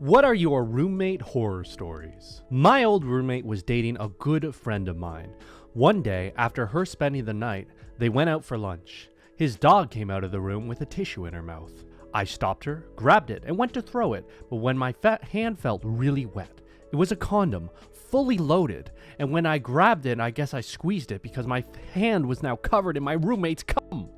What are your roommate horror stories? My old roommate was dating a good friend of mine. One day, after her spending the night, they went out for lunch. His dog came out of the room with a tissue in her mouth. I stopped her, grabbed it, and went to throw it, but when my hand felt really wet. It was a condom, fully loaded, and when I grabbed it, I guess I squeezed it because my hand was now covered in my roommate's cum.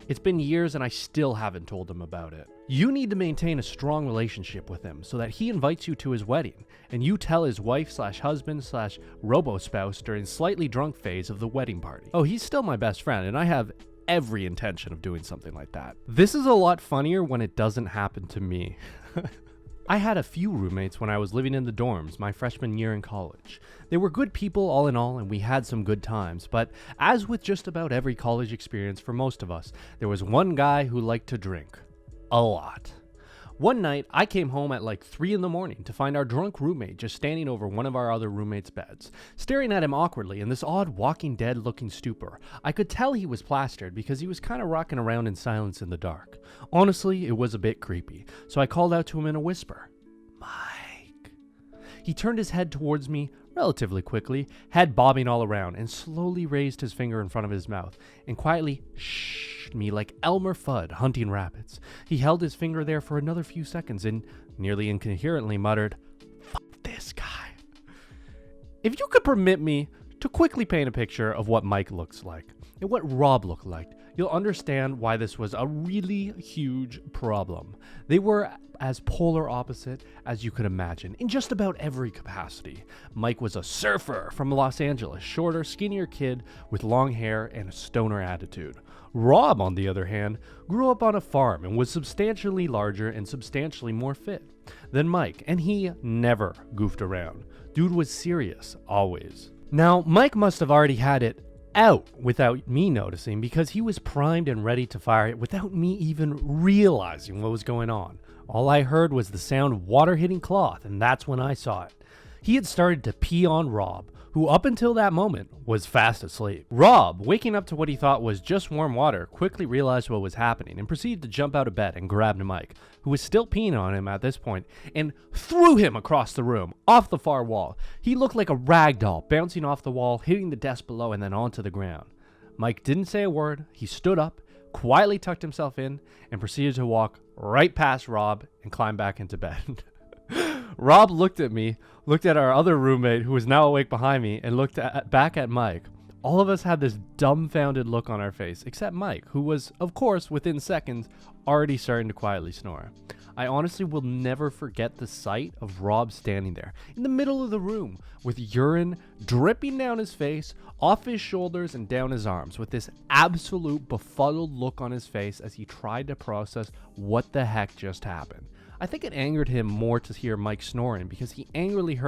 It's been years and I still haven't told him about it. You need to maintain a strong relationship with him so that he invites you to his wedding, and you tell his wife/husband/robo-spouse during slightly drunk phase of the wedding party. Oh, he's still my best friend, and I have every intention of doing something like that. This is a lot funnier when it doesn't happen to me. I had a few roommates when I was living in the dorms my freshman year in college. They were good people all in all, and we had some good times, but as with just about every college experience for most of us, there was one guy who liked to drink. A lot. One night, I came home at like 3 a.m. to find our drunk roommate just standing over one of our other roommates' beds, staring at him awkwardly in this odd Walking Dead looking stupor. I could tell he was plastered because he was kind of rocking around in silence in the dark. Honestly, it was a bit creepy, so I called out to him in a whisper, "Mike." He turned his head towards me relatively quickly, head bobbing all around, and slowly raised his finger in front of his mouth and quietly shh me like Elmer Fudd hunting rabbits. He held his finger there for another few seconds and nearly incoherently muttered, "Fuck this guy." If you could permit me to quickly paint a picture of what Mike looks like and what Rob looked like, you'll understand why this was a really huge problem. They were as polar opposite as you could imagine in just about every capacity. Mike was a surfer from Los Angeles, shorter, skinnier kid with long hair and a stoner attitude. Rob, on the other hand, grew up on a farm and was substantially larger and substantially more fit than Mike, and he never goofed around. Dude was serious, always. Now, Mike must have already had it out without me noticing because he was primed and ready to fire it without me even realizing what was going on. All I heard was the sound of water hitting cloth, and that's when I saw it. He had started to pee on Rob, who up until that moment was fast asleep. Rob, waking up to what he thought was just warm water, quickly realized what was happening and proceeded to jump out of bed and grabbed Mike, who was still peeing on him at this point, and threw him across the room, off the far wall. He looked like a rag doll, bouncing off the wall, hitting the desk below, and then onto the ground. Mike didn't say a word. He stood up, quietly tucked himself in, and proceeded to walk right past Rob and climb back into bed. Rob looked at me, looked at our other roommate who was now awake behind me, and looked back at Mike. All of us had this dumbfounded look on our face, except Mike, who was, of course, within seconds, already starting to quietly snore. I honestly will never forget the sight of Rob standing there in the middle of the room with urine dripping down his face, off his shoulders, and down his arms, with this absolute befuddled look on his face as he tried to process what the heck just happened. I think it angered him more to hear Mike snoring because he angrily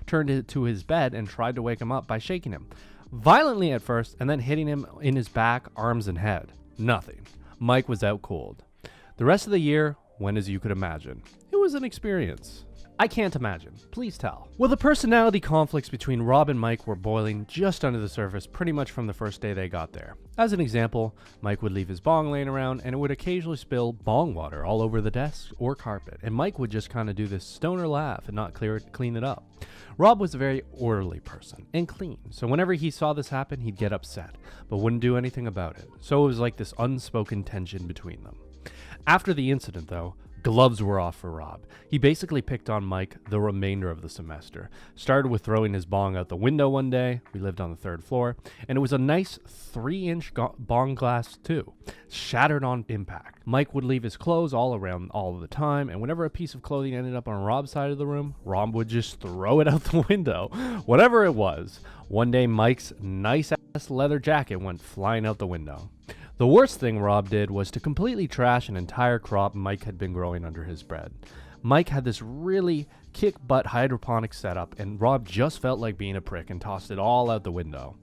turned to his bed and tried to wake him up by shaking him violently at first and then hitting him in his back, arms, and head. Nothing. Mike was out cold. The rest of the year went as you could imagine. It was an experience. I can't imagine. Please tell. Well, the personality conflicts between Rob and Mike were boiling just under the surface pretty much from the first day they got there. As an example, Mike would leave his bong laying around and it would occasionally spill bong water all over the desk or carpet, and Mike would just kind of do this stoner laugh and not clean it up. Rob was a very orderly person and clean, so whenever he saw this happen, he'd get upset, but wouldn't do anything about it. So it was like this unspoken tension between them. After the incident, though, gloves were off for Rob. He basically picked on Mike the remainder of the semester. Started with throwing his bong out the window one day. We lived on the 3rd floor, and it was a nice 3-inch bong glass too. Shattered on impact. Mike would leave his clothes all around all the time, and whenever a piece of clothing ended up on Rob's side of the room, Rob would just throw it out the window. Whatever it was. One day, Mike's nice-ass leather jacket went flying out the window. The worst thing Rob did was to completely trash an entire crop Mike had been growing under his bed. Mike had this really kick-butt hydroponic setup, and Rob just felt like being a prick and tossed it all out the window.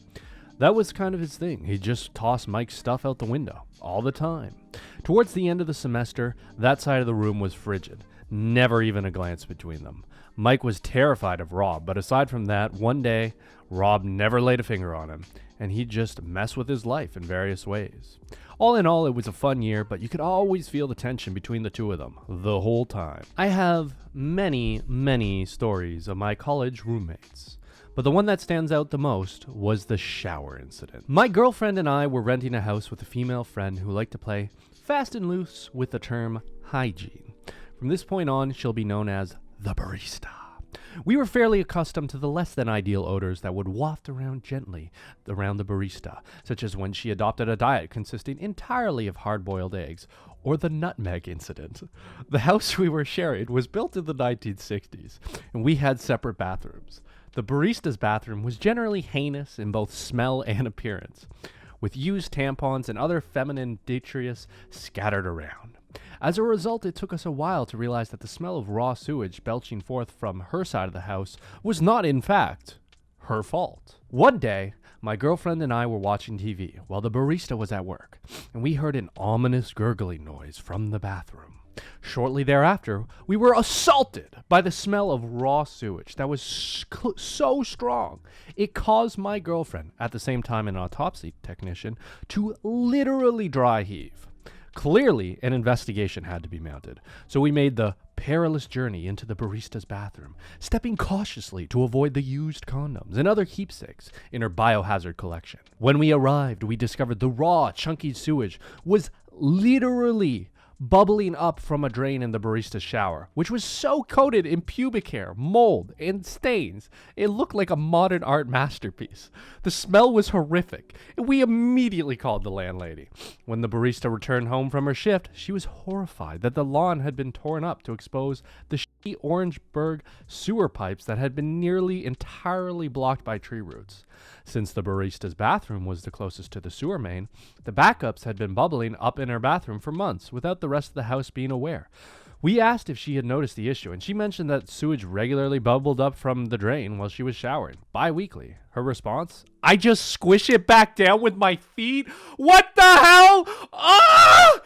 That was kind of his thing. He just tossed Mike's stuff out the window all the time. Towards the end of the semester, that side of the room was frigid. Never even a glance between them. Mike was terrified of Rob, but aside from that, one day, Rob never laid a finger on him. and he'd just mess with his life in various ways. All in all, it was a fun year, but you could always feel the tension between the two of them the whole time. I have many stories of my college roommates, but the one that stands out the most was the shower incident. My girlfriend and I were renting a house with a female friend who liked to play fast and loose with the term hygiene. From this point on, she'll be known as the barista. We were fairly accustomed to the less than ideal odors that would waft around gently around the barista, such as when she adopted a diet consisting entirely of hard-boiled eggs, or the nutmeg incident. The house we were sharing was built in the 1960s, and we had separate bathrooms. The barista's bathroom was generally heinous in both smell and appearance, with used tampons and other feminine detritus scattered around. As a result, it took us a while to realize that the smell of raw sewage belching forth from her side of the house was not, in fact, her fault. One day, my girlfriend and I were watching TV while the barista was at work, and we heard an ominous gurgling noise from the bathroom. Shortly thereafter, we were assaulted by the smell of raw sewage that was so strong, it caused my girlfriend, at the same time an autopsy technician, to literally dry heave. Clearly, an investigation had to be mounted, so we made the perilous journey into the barista's bathroom, stepping cautiously to avoid the used condoms and other keepsakes in her biohazard collection. When we arrived, we discovered the raw, chunky sewage was literally bubbling up from a drain in the barista's shower, which was so coated in pubic hair, mold, and stains, it looked like a modern art masterpiece. The smell was horrific, and we immediately called the landlady. When the barista returned home from her shift, she was horrified that the lawn had been torn up to expose the shitty Orangeburg sewer pipes that had been nearly entirely blocked by tree roots. Since the barista's bathroom was the closest to the sewer main, the backups had been bubbling up in her bathroom for months without the rest of the house being aware. We asked if she had noticed the issue, and she mentioned that sewage regularly bubbled up from the drain while she was showering, bi-weekly. Her response? I just squish it back down with my feet? What the hell? Ah!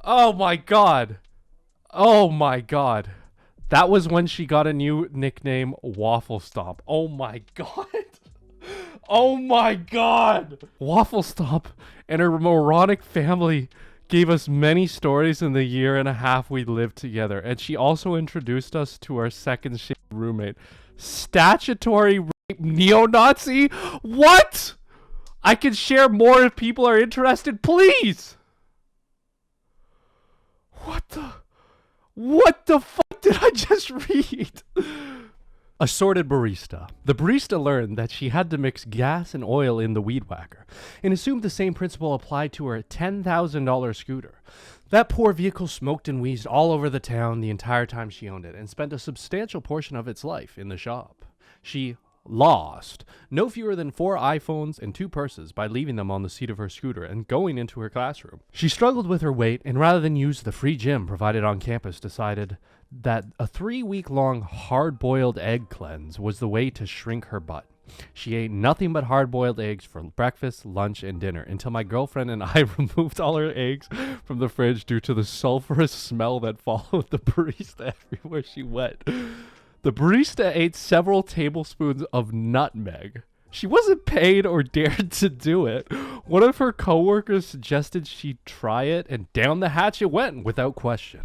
Oh my god. Oh my god. That was when she got a new nickname, Waffle Stomp. Oh my god. Oh my god! Waffle Stomp and her moronic family gave us many stories in the year and a half we lived together, and she also introduced us to our second shift roommate. Statutory rape neo-Nazi? What? I can share more if people are interested, please! What the fuck did I just read? Assorted Barista. The barista learned that she had to mix gas and oil in the weed whacker and assumed the same principle applied to her $10,000 scooter. That poor vehicle smoked and wheezed all over the town the entire time she owned it and spent a substantial portion of its life in the shop. She lost no fewer than 4 iPhones and 2 purses by leaving them on the seat of her scooter and going into her classroom. She struggled with her weight and rather than use the free gym provided on campus decided that a 3-week-long hard-boiled egg cleanse was the way to shrink her butt. She ate nothing but hard-boiled eggs for breakfast, lunch, and dinner until my girlfriend and I removed all her eggs from the fridge due to the sulfurous smell that followed the barista everywhere she went. The barista ate several tablespoons of nutmeg. She wasn't paid or dared to do it. One of her coworkers suggested she try it, and down the hatch it went without question.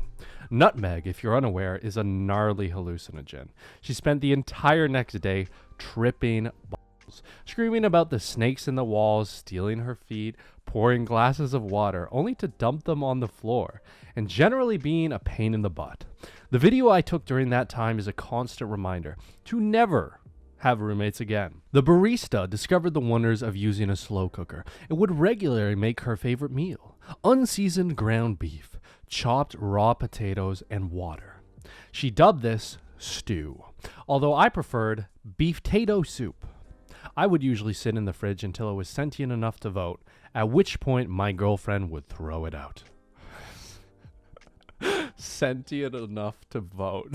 Nutmeg, if you're unaware, is a gnarly hallucinogen. She spent the entire next day tripping balls, screaming about the snakes in the walls, stealing her feet, pouring glasses of water, only to dump them on the floor, and generally being a pain in the butt. The video I took during that time is a constant reminder to never have roommates again. The barista discovered the wonders of using a slow cooker and would regularly make her favorite meal: unseasoned ground beef, chopped raw potatoes, and water. She dubbed this stew, although I preferred beef-tato soup. I would usually sit in the fridge until it was sentient enough to vote, at which point my girlfriend would throw it out. Sentient enough to vote.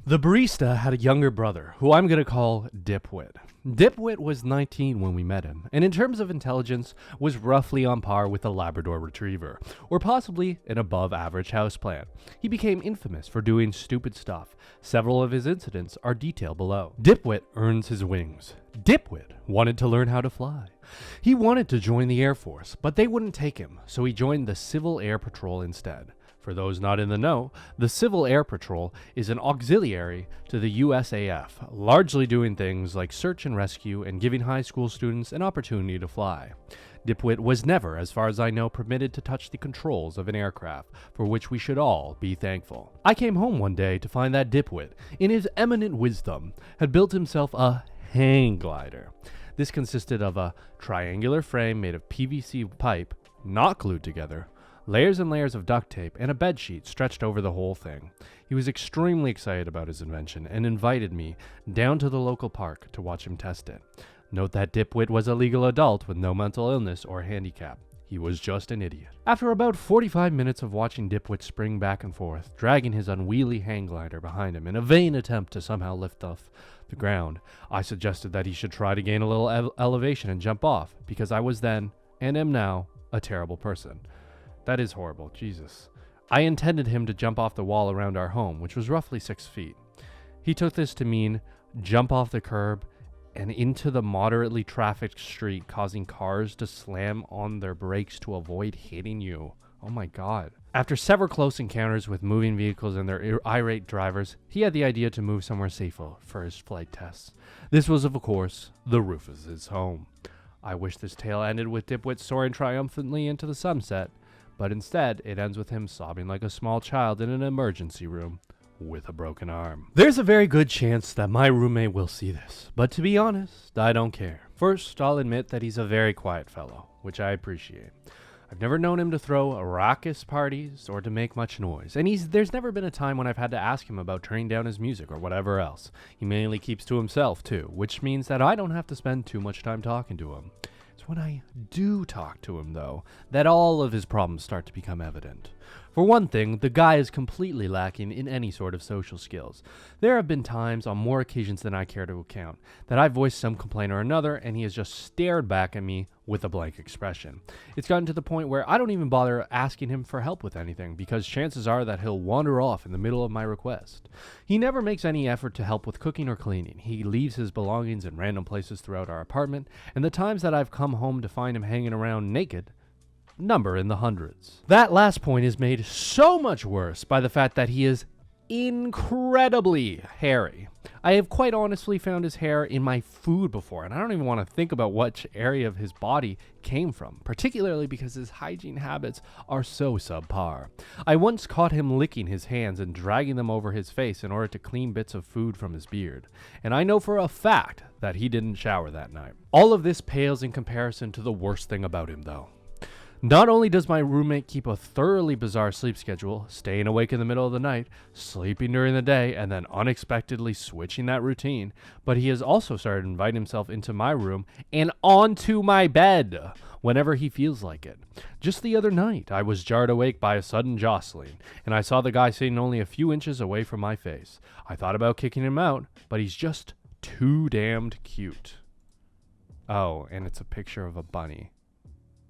The barista had a younger brother, who I'm going to call Dipwit. Dipwit was 19 when we met him, and in terms of intelligence, was roughly on par with a Labrador Retriever, or possibly an above-average houseplant. He became infamous for doing stupid stuff. Several of his incidents are detailed below. Dipwit earns his wings. Dipwit wanted to learn how to fly. He wanted to join the Air Force, but they wouldn't take him, so he joined the Civil Air Patrol instead. For those not in the know, the Civil Air Patrol is an auxiliary to the USAF, largely doing things like search and rescue and giving high school students an opportunity to fly. Dipwit was never, as far as I know, permitted to touch the controls of an aircraft, for which we should all be thankful. I came home one day to find that Dipwit, in his eminent wisdom, had built himself a hang glider. This consisted of a triangular frame made of PVC pipe, not glued together, layers and layers of duct tape, and a bed sheet stretched over the whole thing. He was extremely excited about his invention and invited me down to the local park to watch him test it. Note that Dipwit was a legal adult with no mental illness or handicap. He was just an idiot. After about 45 minutes of watching Dipwit spring back and forth, dragging his unwieldy hang glider behind him in a vain attempt to somehow lift off the ground, I suggested that he should try to gain a little elevation and jump off, because I was then, and am now, a terrible person. That is horrible, Jesus. I intended him to jump off the wall around our home, which was roughly 6 feet. He took this to mean jump off the curb and into the moderately trafficked street, causing cars to slam on their brakes to avoid hitting you. Oh my God. After several close encounters with moving vehicles and their irate drivers, he had the idea to move somewhere safer for his flight tests. This was, of course, the roof of his home. I wish this tale ended with Dipwit soaring triumphantly into the sunset, but instead, it ends with him sobbing like a small child in an emergency room with a broken arm. There's a very good chance that my roommate will see this, but to be honest, I don't care. First, I'll admit that he's a very quiet fellow, which I appreciate. I've never known him to throw raucous parties or to make much noise, and there's never been a time when I've had to ask him about turning down his music or whatever else. He mainly keeps to himself too, which means that I don't have to spend too much time talking to him. It's when I do talk to him, though, that all of his problems start to become evident. For one thing, the guy is completely lacking in any sort of social skills. There have been times, on more occasions than I care to account, that I've voiced some complaint or another, and he has just stared back at me with a blank expression. It's gotten to the point where I don't even bother asking him for help with anything, because chances are that he'll wander off in the middle of my request. He never makes any effort to help with cooking or cleaning. He leaves his belongings in random places throughout our apartment, and the times that I've come home to find him hanging around naked number in the hundreds. That last point is made so much worse by the fact that he is incredibly hairy. I have quite honestly found his hair in my food before, and I don't even want to think about which area of his body came from, particularly because his hygiene habits are so subpar. I once caught him licking his hands and dragging them over his face in order to clean bits of food from his beard, and I know for a fact that he didn't shower that night. All of this pales in comparison to the worst thing about him, though. Not only does my roommate keep a thoroughly bizarre sleep schedule, staying awake in the middle of the night, sleeping during the day, and then unexpectedly switching that routine, but he has also started inviting himself into my room and onto my bed whenever he feels like it. Just the other night, I was jarred awake by a sudden jostling, and I saw the guy sitting only a few inches away from my face. I thought about kicking him out, but he's just too damned cute. Oh, and it's a picture of a bunny.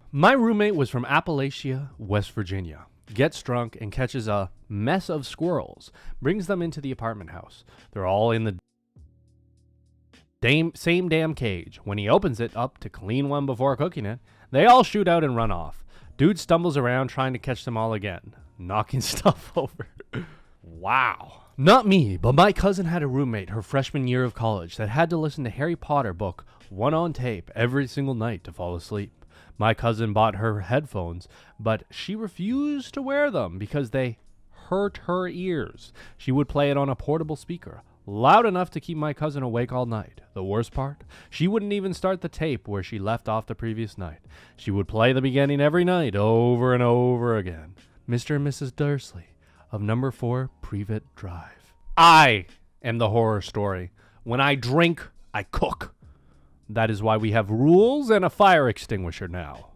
My roommate was from Appalachia, West Virginia. Gets drunk and catches a mess of squirrels, brings them into the apartment house. They're all in the same damn cage. When he opens it up to clean one before cooking it, they all shoot out and run off. Dude stumbles around trying to catch them all again, knocking stuff over. Wow. Not me, but my cousin had a roommate her freshman year of college that had to listen to Harry Potter book 1 on tape every single night to fall asleep. My cousin bought her headphones, but she refused to wear them because they hurt her ears. She would play it on a portable speaker, loud enough to keep my cousin awake all night. The worst part? She wouldn't even start the tape where she left off the previous night. She would play the beginning every night, over and over again. Mr. and Mrs. Dursley of number 4 Privet Drive. I am the horror story. When I drink, I cook. That is why we have rules and a fire extinguisher now.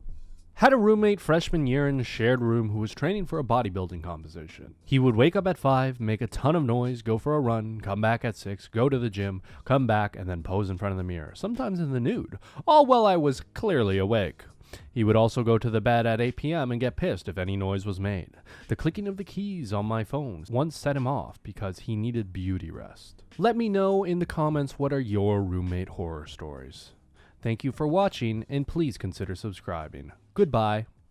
Had a roommate freshman year in a shared room who was training for a bodybuilding competition. He would wake up at 5, make a ton of noise, go for a run, come back at 6, go to the gym, come back, and then pose in front of the mirror, sometimes in the nude, all while I was clearly awake. He would also go to the bed at 8 p.m. and get pissed if any noise was made. The clicking of the keys on my phone once set him off because he needed beauty rest. Let me know in the comments what are your roommate horror stories. Thank you for watching, and please consider subscribing. Goodbye.